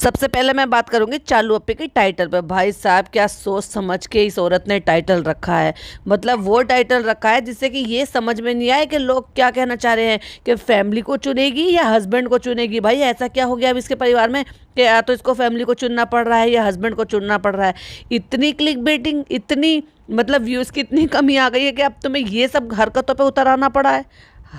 सबसे पहले मैं बात करूंगी चालू अप्पी की टाइटल पे। भाई साहब क्या सोच समझ के इस औरत ने टाइटल रखा है, मतलब वो टाइटल रखा है जिससे कि ये समझ में नहीं आए कि लोग क्या कहना चाह रहे हैं, कि फैमिली को चुनेगी या हस्बैंड को चुनेगी। भाई ऐसा क्या हो गया अब इसके परिवार में कि या तो इसको फैमिली को चुनना पड़ रहा है या हस्बैंड को चुनना पड़ रहा है। इतनी क्लिक बेटिंग, इतनी मतलब व्यूज़ की इतनी कमी आ गई है कि अब तुम्हें ये सब हरकतों पर उतर आना पड़ा है।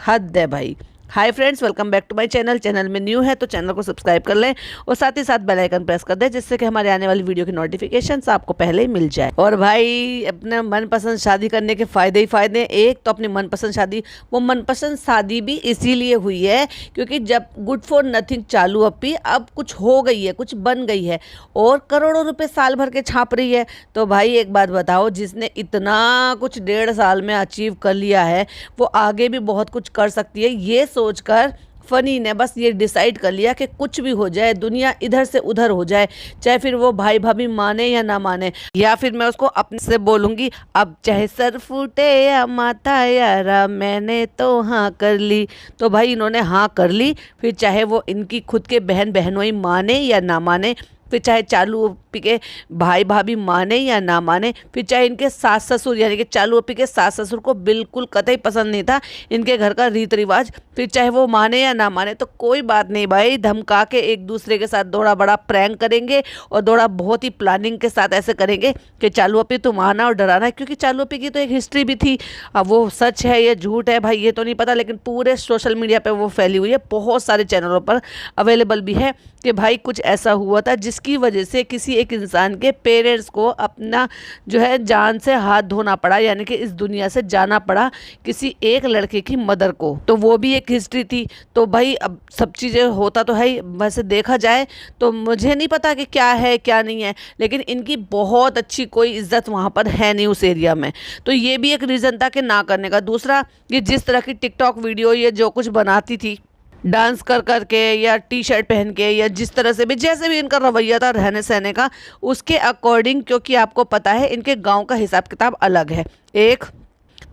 हद है भाई। Hi friends, welcome back to my channel. Channel में न्यू है तो चैनल को सब्सक्राइब कर लें और साथ ही साथ बेल आइकन प्रेस कर दें, जिससे कि हमारे आने वाली वीडियो की नोटिफिकेशंस आपको पहले ही मिल जाए। और भाई अपने मनपसंद शादी करने के फ़ायदे ही फ़ायदे। एक तो अपनी मनपसंद शादी, वो मनपसंद शादी भी इसीलिए हुई है क्योंकि जब गुड फॉर नथिंग चालू अप्पी अब कुछ हो गई है, कुछ बन गई है और करोड़ों रुपये साल भर के छाप रही है। तो भाई एक बात बताओ, जिसने इतना कुछ 1.5 साल में अचीव कर लिया है वो आगे भी बहुत कुछ कर सकती है। ये सोचकर फनी ने बस ये डिसाइड कर लिया कि कुछ भी हो जाए, दुनिया इधर से उधर हो जाए, चाहे फिर वो भाई भाभी माने या ना माने, या फिर मैं उसको अपने से बोलूँगी अब चाहे सर फूटे या माथा यारा मैंने तो हाँ कर ली। तो भाई इन्होंने हाँ कर ली, फिर चाहे वो इनकी खुद के बहन बहनोई माने या ना माने, फिर चाहे चालू अप्पी के भाई भाभी माने या ना माने, फिर चाहे इनके सास ससुर यानी कि चालू अप्पी के सास ससुर को बिल्कुल कतई पसंद नहीं था इनके घर का रीत रिवाज, फिर चाहे वो माने या ना माने, तो कोई बात नहीं भाई, धमका के एक दूसरे के साथ थोड़ा बड़ा प्रैंक करेंगे और थोड़ा बहुत ही प्लानिंग के साथ ऐसे करेंगे कि चालू अप्पी तुम आना और डराना है। क्योंकि चालू अप्पी की तो एक हिस्ट्री भी थी। अब वो सच है या झूठ है भाई ये तो नहीं पता, लेकिन पूरे सोशल मीडिया पर वो फैली हुई है, बहुत सारे चैनलों पर अवेलेबल भी है कि भाई कुछ ऐसा हुआ था जिसकी वजह से किसी एक इंसान के पेरेंट्स को अपना जो है जान से हाथ धोना पड़ा, यानी कि इस दुनिया से जाना पड़ा किसी एक लड़के की मदर को। तो वो भी एक हिस्ट्री थी। तो भाई अब सब चीज़ें होता तो है, वैसे देखा जाए तो मुझे नहीं पता कि क्या है क्या नहीं है, लेकिन इनकी बहुत अच्छी कोई इज्जत वहाँ पर है नहीं उस एरिया में। तो ये भी एक रीज़न था कि ना करने का। दूसरा, ये जिस तरह की टिकटॉक वीडियो ये जो कुछ बनाती थी डांस कर कर के या टी शर्ट पहन के या जिस तरह से भी, जैसे भी इनका रवैया था रहने सहने का, उसके अकॉर्डिंग, क्योंकि आपको पता है इनके गांव का हिसाब किताब अलग है। एक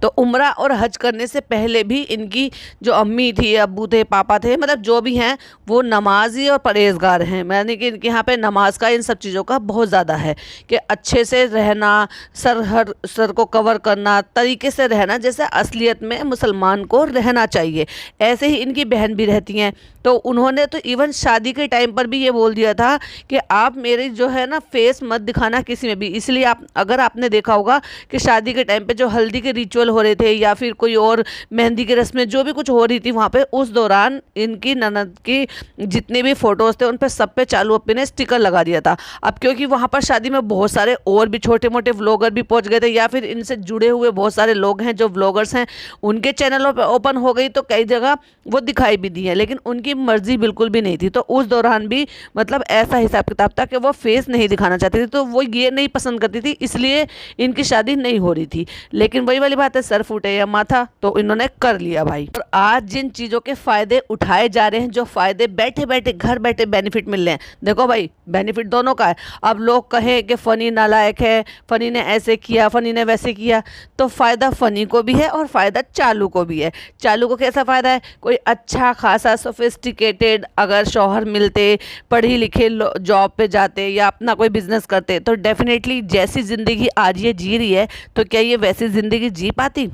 तो उम्रा और हज करने से पहले भी इनकी जो अम्मी थी, अब्बू थे, पापा थे, मतलब जो भी हैं वो नमाजी और परहेजगार हैं। यानी कि इनके यहाँ पे नमाज का, इन सब चीज़ों का बहुत ज़्यादा है कि अच्छे से रहना, हर सर को कवर करना, तरीके से रहना जैसे असलियत में मुसलमान को रहना चाहिए। ऐसे ही इनकी बहन भी रहती हैं। तो उन्होंने तो इवन शादी के टाइम पर भी ये बोल दिया था कि आप मेरी जो है ना फेस मत दिखाना किसी में भी। इसलिए अगर आपने देखा होगा कि शादी के टाइम पे जो हल्दी के रिचुअल हो रहे थे या फिर कोई और मेहंदी की रस्में जो भी कुछ हो रही थी वहाँ पे, उस दौरान इनकी ननद की जितने भी फोटोज़ थे उन पर सब पे चालू अप्पी ने स्टिकर लगा दिया था। अब क्योंकि वहाँ पर शादी में बहुत सारे और भी छोटे मोटे व्लॉगर भी पहुँच गए थे, या फिर इनसे जुड़े हुए बहुत सारे लोग हैं जो व्लॉगर्स हैं, उनके चैनलों पर ओपन हो गई तो कई जगह वो दिखाई भी दी है, लेकिन उनकी मर्जी बिल्कुल भी नहीं थी। तो उस दौरान भी मतलब ऐसा हिसाब किताब था कि वो फेस नहीं दिखाना चाहती थी, तो वो ये नहीं पसंद करती थी, इसलिए इनकी शादी नहीं हो रही थी। लेकिन वही वाली बात है, सर फूटे या माथा, तो इन्होंने कर लिया भाई। और आज जिन चीज़ों के फ़ायदे उठाए जा रहे हैं, जो फ़ायदे बैठे बैठे घर बैठे बेनिफिट मिल रहे हैं, देखो भाई बेनिफिट दोनों का है। अब लोग कहें कि फ़नी नालायक है, फ़नी ने ऐसे किया, फ़नी ने वैसे किया, तो फ़ायदा फ़नी को भी है और फ़ायदा चालू को भी है। चालू को कैसा फ़ायदा है? कोई अच्छा खासा सोफिस्टिकेटेड अगर शौहर मिलते, पढ़ी लिखे जॉब पे जाते या अपना कोई बिजनेस करते, तो डेफिनेटली जैसी ज़िंदगी आज ये जी रही है तो क्या ये वैसी ज़िंदगी जी पाती?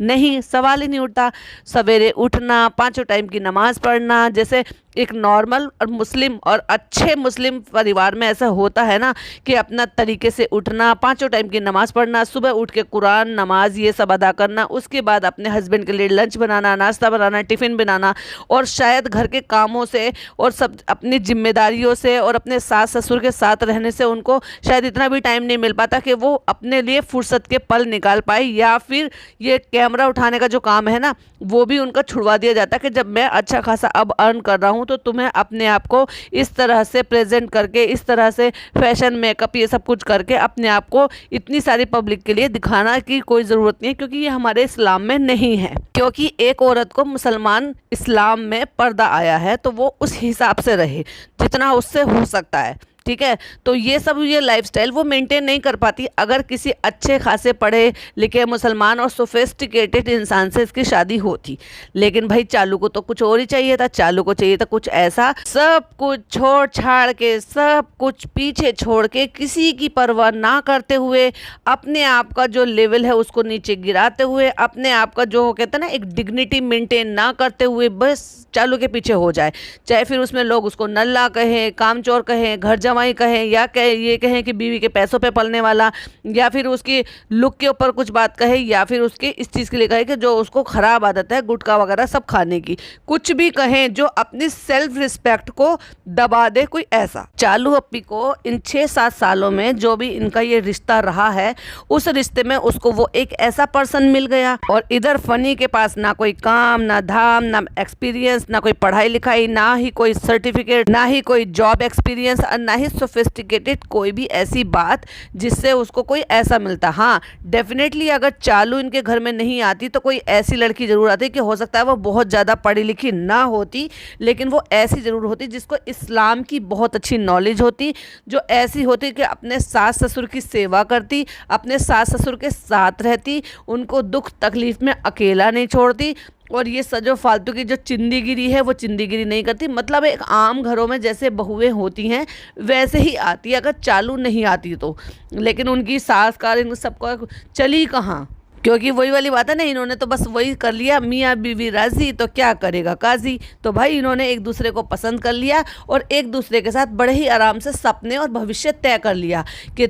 नहीं, सवाल ही नहीं उठता। सवेरे उठना, 5 टाइम की नमाज़ पढ़ना, जैसे एक नॉर्मल और मुस्लिम और अच्छे मुस्लिम परिवार में ऐसा होता है ना कि अपना तरीके से उठना, 5 टाइम की नमाज़ पढ़ना, सुबह उठ के कुरान नमाज ये सब अदा करना, उसके बाद अपने हस्बैंड के लिए लंच बनाना, नाश्ता बनाना, टिफ़िन बनाना, और शायद घर के कामों से और सब अपनी जिम्मेदारियों से और अपने सास ससुर के साथ रहने से उनको शायद इतना भी टाइम नहीं मिल पाता कि वो अपने लिए फुर्सत के पल निकाल पाए, या फिर ये कैमरा उठाने का जो काम है ना वो भी उनका छुड़वा दिया जाता है कि जब मैं अच्छा खासा अब अर्न कर रहा हूँ तो तुम्हें अपने आप को इस तरह से प्रेजेंट करके, इस तरह से फैशन मेकअप ये सब कुछ करके अपने आप को इतनी सारी पब्लिक के लिए दिखाना की कोई ज़रूरत नहीं है, क्योंकि ये हमारे इस्लाम में नहीं है। क्योंकि एक औरत को मुसलमान इस्लाम में पर्दा आया है तो वो उस हिसाब से रहे जितना उससे हो सकता है, ठीक है। तो ये सब ये लाइफस्टाइल वो मेंटेन नहीं कर पाती अगर किसी अच्छे खासे पढ़े लिखे मुसलमान और सोफिस्टिकेटेड इंसान से इसकी शादी होती। लेकिन भाई चालू को तो कुछ और ही चाहिए था, चालू को चाहिए था कुछ ऐसा, सब कुछ छोड़ छाड़ के, सब कुछ पीछे छोड़ के, किसी की परवाह ना करते हुए, अपने आप का जो लेवल है उसको नीचे गिराते हुए, अपने आप का जो कहते हैं ना एक डिग्निटी मेंटेन ना करते हुए बस चालू के पीछे हो जाए। चाहे फिर उसमें लोग उसको नल्ला कहें, कामचोर कहें, घर जमाई कहें, या ये कहें कि बीवी के पैसों पे पलने वाला, या फिर उसकी लुक के ऊपर कुछ बात कहे, या फिर उसके इस चीज़ के लिए कहे कि जो उसको ख़राब आदत है गुटखा वगैरह सब खाने की, कुछ भी कहें जो अपनी सेल्फ रिस्पेक्ट को दबा दे कोई ऐसा। चालू अप्पी को इन 6-7 सालों में जो भी इनका ये रिश्ता रहा है, उस रिश्ते में उसको वो एक ऐसा पर्सन मिल गया, और इधर फनी के पास ना कोई काम, ना धाम, ना एक्सपीरियंस, ना कोई पढ़ाई लिखाई, ना ही कोई सर्टिफिकेट, ना ही कोई जॉब एक्सपीरियंस, और ना ही सोफिस्टिकेटेड कोई भी ऐसी बात जिससे उसको कोई ऐसा मिलता। हाँ डेफिनेटली अगर चालू इनके घर में नहीं आती तो कोई ऐसी लड़की जरूर आती कि हो सकता है वो बहुत ज़्यादा पढ़ी लिखी ना होती, लेकिन वो ऐसी ज़रूर होती जिसको इस्लाम की बहुत अच्छी नॉलेज होती, जो ऐसी होती कि अपने सास ससुर की सेवा करती, अपने सास ससुर के साथ रहती, उनको दुख तकलीफ़ में अकेला नहीं छोड़ती, और ये सजो फालतू की जो चिंदीगिरी है वो चिंदीगिरी नहीं करती। मतलब एक आम घरों में जैसे बहुएं होती हैं वैसे ही आती है अगर चालू नहीं आती तो। लेकिन उनकी सास का इन सबका चली कहाँ, क्योंकि वही वाली बात है ना, इन्होंने तो बस वही कर लिया, मियाँ बीवी राजी तो क्या करेगा काजी। तो भाई इन्होंने एक दूसरे को पसंद कर लिया और एक दूसरे के साथ बड़े ही आराम से सपने और भविष्य तय कर लिया कि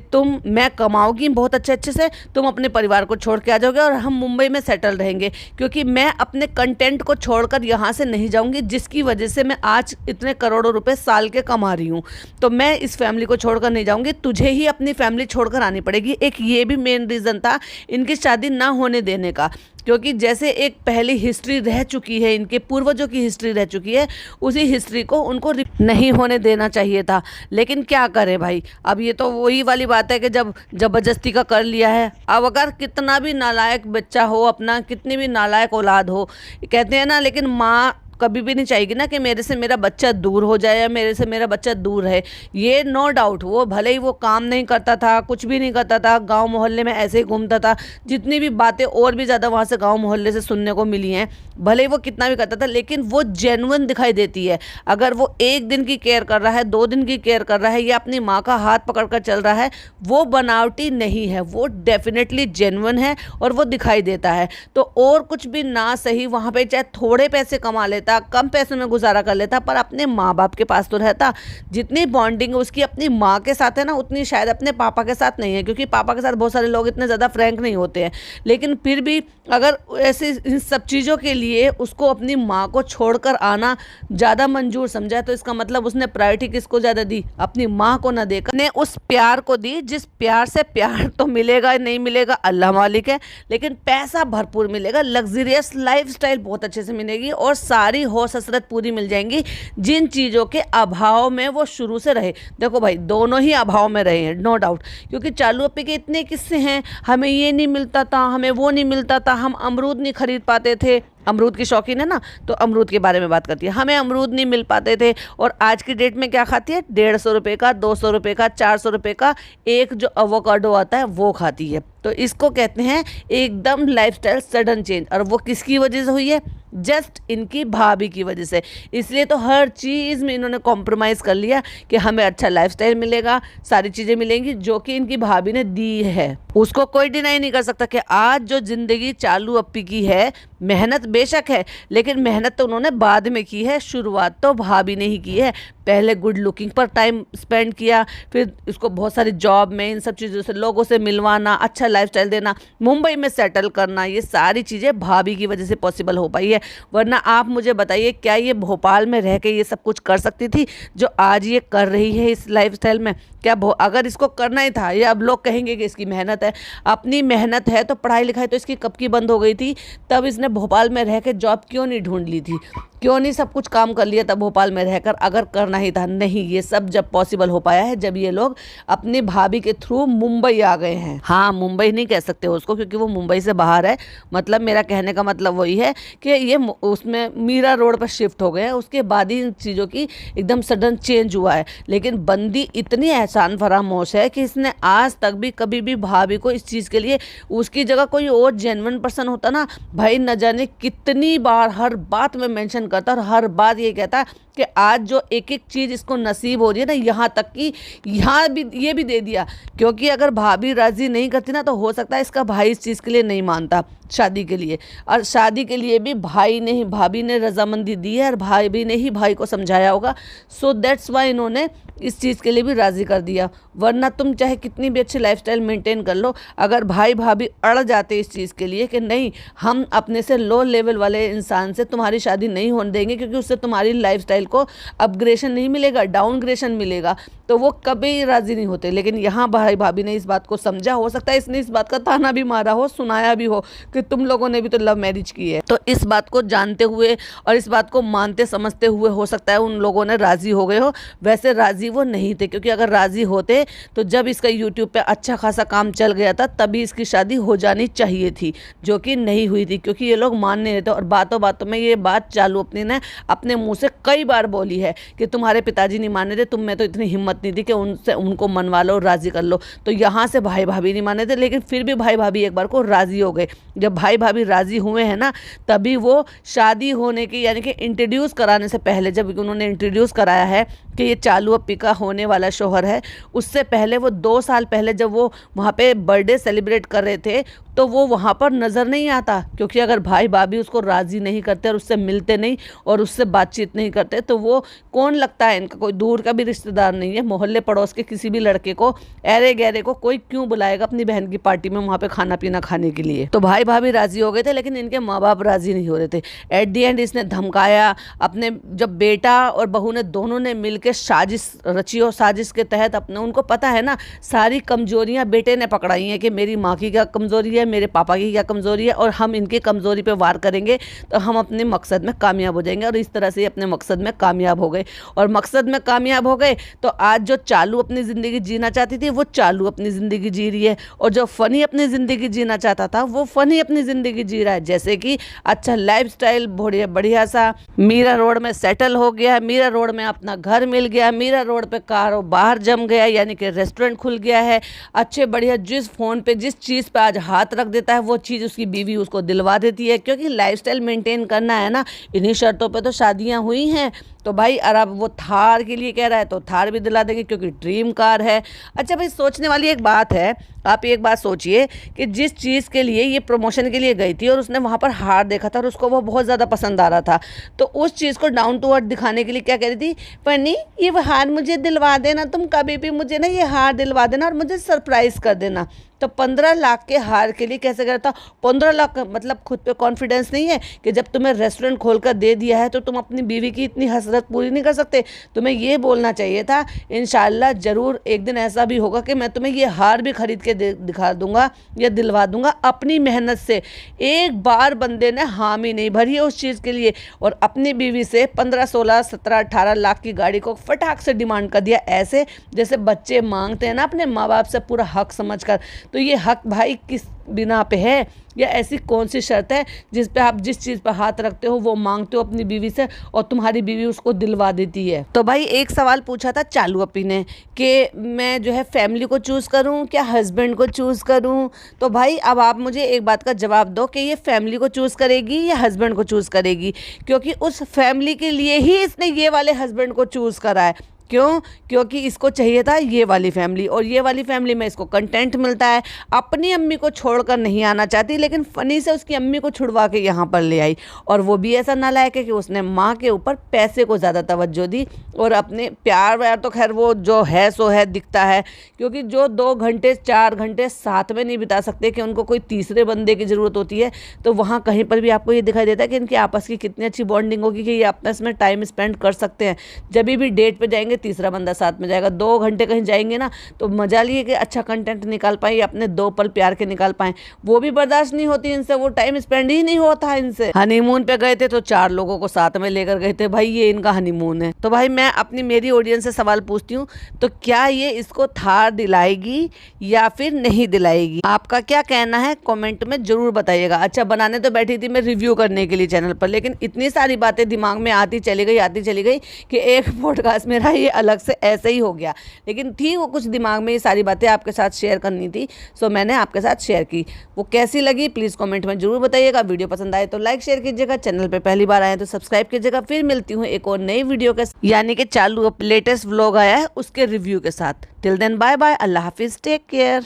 मैं कमाऊंगी बहुत अच्छे से, तुम अपने परिवार को छोड़ के आ जाओगे और हम मुंबई में सेटल रहेंगे, क्योंकि मैं अपने कंटेंट को छोड़कर यहाँ से नहीं जाऊँगी, जिसकी वजह से मैं आज इतने करोड़ों रुपये साल के कमा रही हूँ। तो मैं इस फैमिली को छोड़कर नहीं जाऊँगी, तुझे ही अपनी फैमिली छोड़कर आनी पड़ेगी। एक ये भी मेन रीज़न था इनकी शादी ना होने देने का, क्योंकि जैसे एक पहली हिस्ट्री रह चुकी है, इनके पूर्वजों की हिस्ट्री रह चुकी है, उसी हिस्ट्री को उनको नहीं होने देना चाहिए था। लेकिन क्या करें भाई, अब ये तो वही वाली बात है कि जब ज़बरदस्ती का कर लिया है। अब अगर कितना भी नालायक बच्चा हो, अपना कितनी भी नालायक औलाद हो, कहते हैं ना, लेकिन माँ कभी भी नहीं चाहेगी ना कि मेरे से मेरा बच्चा दूर हो जाए या मेरे से मेरा बच्चा दूर है। ये नो डाउट, वो भले ही वो काम नहीं करता था, कुछ भी नहीं करता था, गांव मोहल्ले में ऐसे ही घूमता था, जितनी भी बातें और भी ज़्यादा वहाँ से गांव मोहल्ले से सुनने को मिली हैं, भले ही वो कितना भी करता था, लेकिन वो जेन्युइन दिखाई देती है। अगर वो 1 दिन की केयर कर रहा है, 2 दिन की केयर कर रहा है, या अपनी माँ का हाथ पकड़ कर चल रहा है, वो बनावटी नहीं है, वो डेफिनेटली जेन्युइन है और वो दिखाई देता है। तो और कुछ भी ना सही, वहाँ पे चाहे थोड़े पैसे कमा लेता, कम पैसों में गुजारा कर लेता, पर अपने माँ बाप के पास तो रहता। जितनी बॉन्डिंग उसकी अपनी माँ के साथ है ना, उतनी शायद अपने पापा के साथ नहीं है, क्योंकि पापा के साथ बहुत सारे लोग इतने ज़्यादा फ्रैंक नहीं होते हैं। लेकिन फिर भी अगर ऐसे इन सब चीज़ों के लिए उसको अपनी माँ को छोड़कर आना ज़्यादा मंजूर समझा, तो इसका मतलब उसने प्रायोरिटी किसको ज़्यादा दी? अपनी माँ को ना देकर ने उस प्यार को दी, जिस प्यार से प्यार तो मिलेगा नहीं मिलेगा अल्लाह मालिक है, लेकिन पैसा भरपूर मिलेगा, लग्जरियस लाइफस्टाइल बहुत अच्छे से मिलेगी, और सारी होश हसरत पूरी मिल जाएंगी, जिन चीज़ों के अभाव में वो शुरू से रहे। देखो भाई दोनों ही अभाव में रहे हैं, नो डाउट, क्योंकि चालू अप्पी के इतने किस्से हैं, हमें ये नहीं मिलता था, हमें वो नहीं मिलता था, हम अमरूद नहीं खरीद पाते थे, अमरूद की शौकीन है ना, तो अमरूद के बारे में बात करती है, हमें अमरूद नहीं मिल पाते थे, और आज की डेट में क्या खाती है? 150 रुपये का, 200 रुपये का, 400 रुपये का एक जो एवोकाडो आता है वो खाती है। तो इसको कहते हैं एकदम लाइफस्टाइल सडन चेंज, और वो किसकी वजह से हुई है? जस्ट इनकी भाभी की वजह से। इसलिए तो हर चीज़ में इन्होंने कॉम्प्रोमाइज़ कर लिया कि हमें अच्छा लाइफस्टाइल मिलेगा, सारी चीज़ें मिलेंगी, जो कि इनकी भाभी ने दी है। उसको कोई डिनाई नहीं कर सकता कि आज जो ज़िंदगी चालू अप्पी की है, मेहनत बेशक है, लेकिन मेहनत तो उन्होंने बाद में की है, शुरुआत तो भाभी ने ही की है। पहले गुड लुकिंग पर टाइम स्पेंड किया, फिर इसको बहुत सारी जॉब में इन सब चीज़ों से लोगों से मिलवाना, अच्छा लाइफस्टाइल देना, मुंबई में सेटल करना, ये सारी चीज़ें भाभी की वजह से पॉसिबल हो पाई है। वरना आप मुझे बताइए, क्या ये भोपाल में रह के ये सब कुछ कर सकती थी जो आज ये कर रही है इस लाइफस्टाइल में? क्या अगर इसको करना ही था, या अब लोग कहेंगे कि इसकी मेहनत है, अपनी मेहनत है, तो पढ़ाई लिखाई तो इसकी कब की बंद हो गई थी, तब इसने भोपाल में में रह के जॉब क्यों नहीं ढूंढ ली थी, क्यों नहीं सब कुछ काम कर लिया था भोपाल में रहकर, अगर करना ही था। नहीं, ये सब जब पॉसिबल हो पाया है जब ये लोग अपनी भाभी के थ्रू मुंबई आ गए हैं। हाँ, मुंबई नहीं कह सकते उसको क्योंकि वो मुंबई से बाहर है, मतलब मेरा कहने का मतलब वही है कि ये उसमें मीरा रोड पर शिफ्ट हो गए हैं, उसके बाद ही इन चीज़ों की एकदम सडन चेंज हुआ है। लेकिन बंदी इतनी एहसान फरामोश है कि इसने आज तक भी कभी भी भाभी को इस चीज़ के लिए, उसकी जगह कोई और जेन्युइन पर्सन होता ना भाई, न जाने कितनी बार हर बात में मेंशन करता और हर बात ये कहता कि आज जो एक एक चीज़ इसको नसीब हो रही है ना, यहाँ तक कि यहाँ भी ये भी दे दिया, क्योंकि अगर भाभी राज़ी नहीं करती ना तो हो सकता है इसका भाई इस चीज़ के लिए नहीं मानता शादी के लिए, और शादी के लिए भी भाई ने ही, भाभी ने रजामंदी दी है और भाभी ने ही भाई को समझाया होगा। सो दैट्स वाई इन्होंने इस चीज़ के लिए भी राज़ी कर दिया। वरना तुम चाहे कितनी भी अच्छी लाइफस्टाइल मेंटेन कर लो, अगर भाई भाभी अड़ जाते इस चीज़ के लिए कि नहीं हम अपने से लो लेवल वाले इंसान से तुम्हारी शादी नहीं होने देंगे क्योंकि उससे तुम्हारी लाइफस्टाइल को अपग्रेशन नहीं मिलेगा, डाउनग्रेशन मिलेगा, तो वो कभी राज़ी नहीं होते। लेकिन यहाँ भाई भाभी ने इस बात को समझा, हो सकता है इसने इस बात का ताना भी मारा हो, सुनाया भी हो कि तुम लोगों ने भी तो लव मैरिज की है। तो इस बात को जानते हुए और इस बात को मानते समझते हुए हो सकता है उन लोगों ने राज़ी हो गए हो। वैसे राज़ी वो नहीं थे, क्योंकि अगर राज़ी होते तो जब इसका यूट्यूब पे अच्छा खासा काम चल गया था तभी इसकी शादी हो जानी चाहिए थी, जो कि नहीं हुई थी क्योंकि ये लोग मान नहीं रहे थे। और बातों बातों में ये बात चालू अपनी ने अपने मुंह से कई बार बोली है कि तुम्हारे पिताजी नहीं मान रहे थे, तुम में तो इतनी हिम्मत नहीं थी कि उनको मनवा लो, राज़ी कर लो। तो यहाँ से भाई भाभी नहीं माने थे, लेकिन फिर भी भाई भाभी एक बार को राज़ी हो गए। जब भाई भाभी राज़ी हुए हैं ना, तभी वो शादी होने की यानी कि इंट्रोड्यूस कराने से पहले, जब उन्होंने इंट्रोड्यूस कराया है कि ये चालू अप्पी का होने वाला शौहर है, उससे पहले वो 2 साल पहले जब वो वहाँ पे बर्थडे सेलिब्रेट कर रहे थे तो वो वहाँ पर नज़र नहीं आता, क्योंकि अगर भाई भाभी उसको राज़ी नहीं करते और उससे मिलते नहीं और उससे बातचीत नहीं करते तो वो कौन लगता है, इनका कोई दूर का भी रिश्तेदार नहीं है। मोहल्ले पड़ोस के किसी भी लड़के को, अरे गहरे को कोई क्यों बुलाएगा अपनी बहन की पार्टी में वहाँ पे खाना पीना खाने के लिए। तो भाई भाभी राज़ी हो गए थे, लेकिन इनके माँ बाप राज़ी नहीं हो रहे थे। एट दी एंड इसने धमकाया अपने, जब बेटा और बहू ने दोनों ने मिलकर साजिश रची और साजिश के तहत अपने, उनको पता है ना सारी कमजोरियां बेटे ने पकड़ाई हैं कि मेरी माँ की क्या कमज़ोरी है, मेरे पापा की क्या कमज़ोरी है, और हम इनकी कमज़ोरी पे वार करेंगे तो हम अपने मकसद में कामयाब हो जाएंगे। और इस तरह से अपने मकसद में कामयाब हो गए, और मकसद में कामयाब हो गए तो आज जो चालू अपनी ज़िंदगी जीना चाहती थी वो चालू अपनी ज़िंदगी जी रही है, और जो फ़नी अपनी ज़िंदगी जीना चाहता था वो फ़नी अपनी ज़िंदगी जी रहा है। जैसे कि अच्छा लाइफस्टाइल बढ़िया बढ़िया सा मीरा रोड में सेटल हो गया, मीरा रोड में अपना घर मिल गया, मीरा रोड पे कारोबार जम गया, यानी कि रेस्टोरेंट खुल गया है, अच्छे बढ़िया जिस फ़ोन पे जिस चीज़ पे आज हाथ रख देता है वो चीज़ उसकी बीवी उसको दिलवा देती है, क्योंकि लाइफस्टाइल मेंटेन करना है ना, इन्हीं शर्तों पे तो शादियां हुई हैं। तो भाई अब वो थार के लिए कह रहा है तो थार भी दिला देंगे क्योंकि ड्रीम कार है। अच्छा भाई, सोचने वाली एक बात है, आप एक बात सोचिए कि जिस चीज़ के लिए ये प्रमोशन के लिए गई थी और उसने वहाँ पर हार देखा था और उसको वो बहुत ज़्यादा पसंद आ रहा था, तो उस चीज़ को डाउन टू अर्थ दिखाने के लिए क्या कह रही थी, पन्नी ये हार मुझे दिलवा देना, तुम कभी भी मुझे ना ये हार दिलवा देना और मुझे सरप्राइज़ कर देना। तो 15 लाख के हार के लिए कैसे करता, 15 लाख मतलब खुद पे कॉन्फिडेंस नहीं है कि जब तुम्हें रेस्टोरेंट खोलकर दे दिया है तो तुम अपनी बीवी की इतनी हसरत पूरी नहीं कर सकते। तुम्हें ये बोलना चाहिए था इंशाल्लाह ज़रूर एक दिन ऐसा भी होगा कि मैं तुम्हें ये हार भी खरीद के दिखा दूंगा या दिलवा दूंगा अपनी मेहनत से। एक बार बंदे ने हामी नहीं भरी है उस चीज़ के लिए, और अपनी बीवी से 15, 16, 17, 18 लाख की गाड़ी को फटाक से डिमांड कर दिया, ऐसे जैसे बच्चे मांगते हैं ना अपने माँ बाप से पूरा हक समझ कर। तो ये हक भाई किस बिना पे है, या ऐसी कौन सी शर्त है जिस पे आप जिस चीज़ पर हाथ रखते हो वो मांगते हो अपनी बीवी से और तुम्हारी बीवी उसको दिलवा देती है। तो भाई एक सवाल पूछा था चालू अपी ने कि मैं जो है फैमिली को चूज़ करूं क्या हस्बैंड को चूज़ करूं। तो भाई अब आप मुझे एक बात का जवाब दो कि ये फैमिली को चूज़ करेगी या हस्बैंड को चूज़ करेगी, क्योंकि उस फैमिली के लिए ही इसने ये वाले हस्बैंड को चूज़ करा है। क्यों? क्योंकि इसको चाहिए था ये वाली फैमिली, और ये वाली फैमिली में इसको कंटेंट मिलता है। अपनी अम्मी को छोड़कर नहीं आना चाहती, लेकिन फ़नी से उसकी अम्मी को छुड़वा के यहाँ पर ले आई, और वो भी ऐसा नालायक है कि उसने माँ के ऊपर पैसे को ज़्यादा तवज्जो दी, और अपने प्यार व्यार तो खैर वो जो है सो है दिखता है, क्योंकि जो 2 घंटे 4 घंटे साथ में नहीं बिता सकते कि उनको कोई तीसरे बंदे की ज़रूरत होती है, तो वहाँ कहीं पर भी आपको ये दिखाई देता है कि इनकी आपस की कितनी अच्छी बॉन्डिंग होगी कि ये आपस में टाइम स्पेंड कर सकते हैं। जब भी डेट पर जाएंगे तीसरा बंदा साथ में जाएगा। 2 घंटे कहीं जाएंगे ना तो मजा लिए कि अच्छा कंटेंट निकाल पाए, अपने 2 पल प्यार के निकाल पाए, वो भी बर्दाश्त नहीं होती इनसे, वो टाइम स्पेंड ही नहीं होता इनसे। हनीमून पे गए थे तो 4 लोगों को साथ में लेकर गए थे, भाई ये इनका हनीमून है। तो भाई मैं अपनी मेरी ऑडियंस से सवाल पूछती हूँ, तो क्या ये इसको थार दिलाएगी या फिर नहीं दिलाएगी? आपका क्या कहना है कमेंट में जरूर बताइएगा। अच्छा, बनाने तो बैठी थी मैं रिव्यू करने के लिए चैनल पर, लेकिन इतनी सारी बातें दिमाग में आती चली गई कि एक पॉडकास्ट मेरा ये अलग से ऐसे ही हो गया। लेकिन थी वो कुछ दिमाग में, ये सारी बातें आपके साथ शेयर करनी थी, सो मैंने आपके साथ शेयर की। वो कैसी लगी प्लीज़ कमेंट में जरूर बताइएगा। वीडियो पसंद आए तो लाइक शेयर कीजिएगा, चैनल पे पहली बार आए तो सब्सक्राइब कीजिएगा। फिर मिलती हूँ एक और नई वीडियो के, यानी कि चालू लेटेस्ट व्लॉग आया है उसके रिव्यू के साथ। टिल देन बाय बाय, अल्लाह हाफिज, टेक केयर।